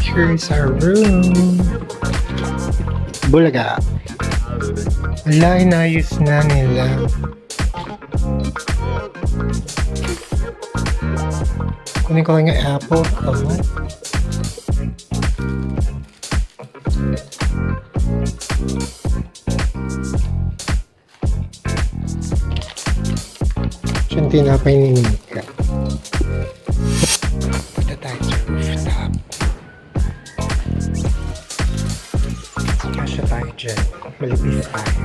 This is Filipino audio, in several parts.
Here's our room. Bulaga. Wala, inayos na nila. Kunin ko lang yung apple. Come on. Yung tinapay ni Nika. Punta tayo sa rooftop. Kasya tayo dyan. Malipis tayo.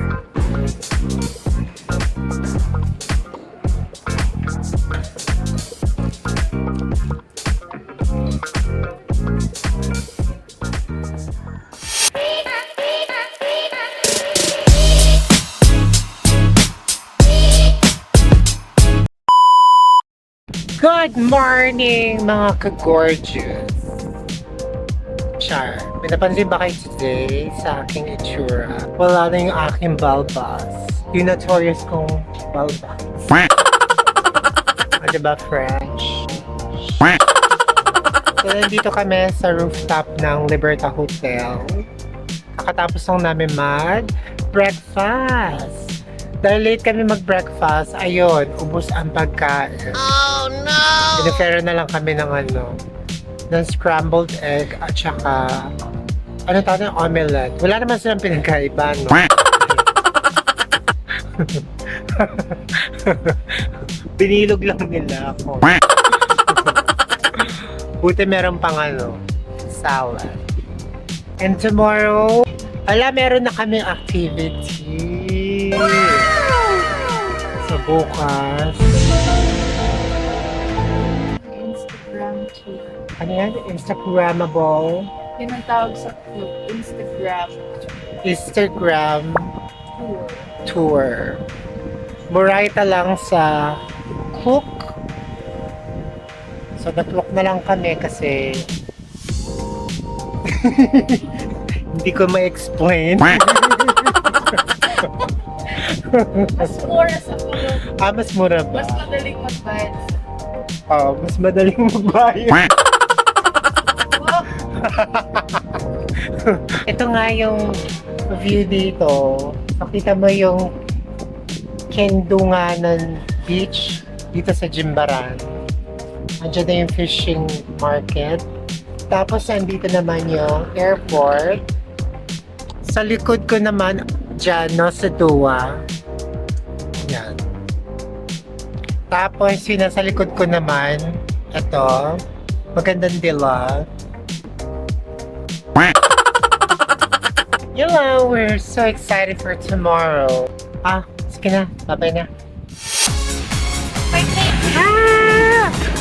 Good morning, mga ka-gorgeous! Char, may napansin ba kayo today sa aking itsura? Wala na yung aking balbas. Yung notorious kong balbas. Diba, French? So, nandito kami sa rooftop ng Liberta Hotel. Kakatapos lang namin mag-breakfast. Dahil late kami mag-breakfast, ayun, ubos ang pagkain. Oh no! Pinifera na lang kami ng ng scrambled egg at saka, omelette. Wala naman silang pinagkaiba, no? Binilog lang nila ako. Buti meron pang salad. And tomorrow, meron na kami activity. Sa bukas. Instagram tour. Ano yan? Instagrammable? Yun ang tawag sa tour. Instagram Instagram tour. tour. Murayta lang sa Cook. So, nag-look na lang kami kasi hindi ko ma-explain. Mas mura sa tulog. Mas mura ba? Mas madaling magbayad. Mas madaling magbayad. Wow. Ito nga yung view dito. Nakita mo yung Kendunganan Beach dito sa Jimbaran. Andiyan na yung fishing market. Tapos nandito naman yung airport. Sa likod ko naman, dyan, no, sa Dua. Yan. Tapos yung nasa likod ko naman, ito, magandang dilaw. Hello, we're so excited for tomorrow. Sige na, bye-bye na.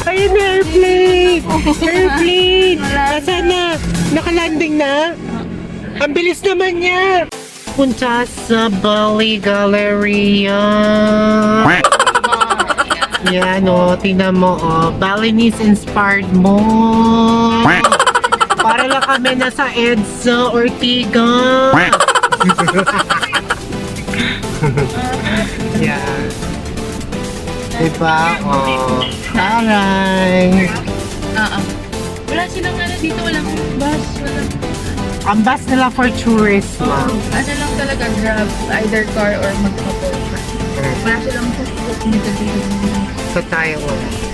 Ayun na, airplane! Airplane! Nasaan na? Nakalanding na? Ang bilis naman niya! Punta sa Bali Galleria. Yan tingnan mo Balinese inspired mo. Para lang kami nasa EDSA Ortiga. Yan. Diba? Taray! Wala silang dito, walang bus, walang... Ang bus nila for tourists lang. Ano lang talaga, grab, either car or magpapor. Wala silang dito. Sa Taiwan.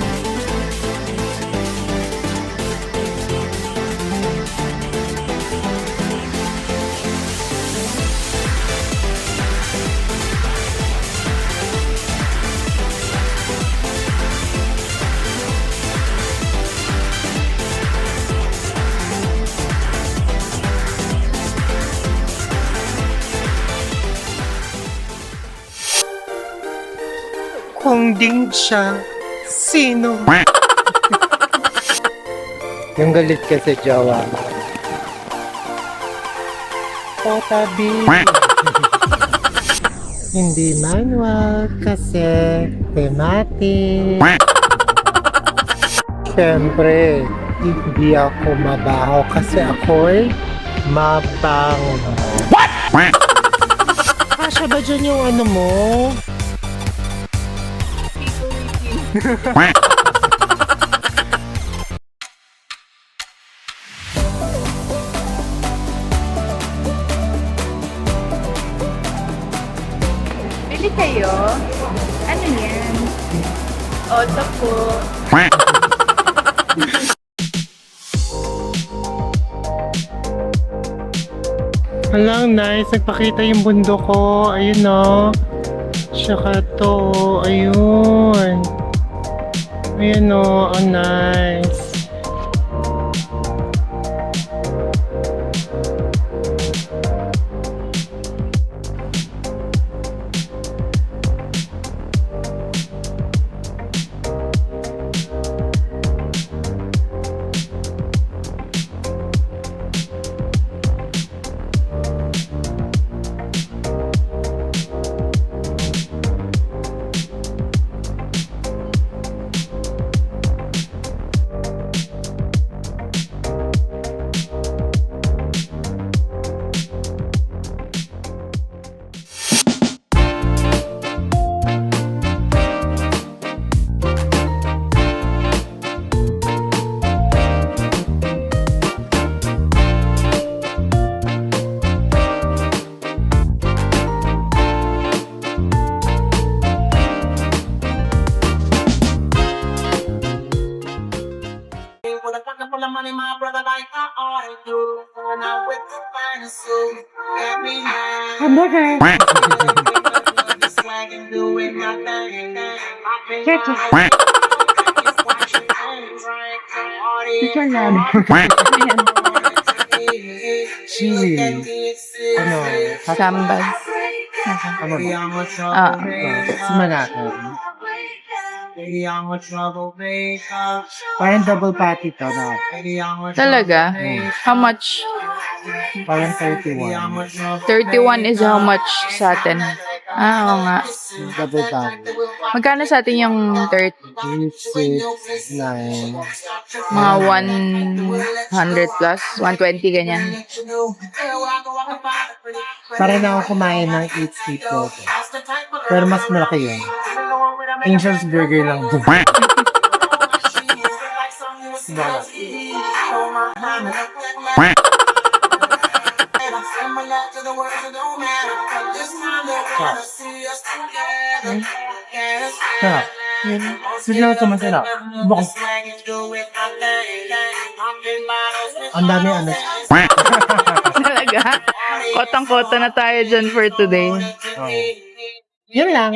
Kung din siya, sino? Yung galit ka sa jowa. Potabi. Hindi manual kasi thematic. Siyempre, hindi ako mabaho kasi ako'y mabango. What? Kasya ba dyan yung mo? People waiting. Alang nice, nagpakita yung bundok ko. Ayun o. Tsaka to, ayun. Ayun o, ang nice. Hamburger! Picture yan. Chili. Ano? Sambal. Ano ba? Ah. Sumanakot. Parang double patty to na. Talaga? How much? Parang 31. 31 is how much sa atin? Ah, oo nga. Double patty. Magkano sa atin yung 30? 6, 9. Mga 100 plus? 120 ganyan? Para na ako kumain ng 8 sweet potato. Pero mas malaki yun. Angel's Burger lang din. Sarap. Sila ito masarap. Bukas. Ang dami ano. Talaga? Kotang-kota na tayo dyan for today. Yun lang.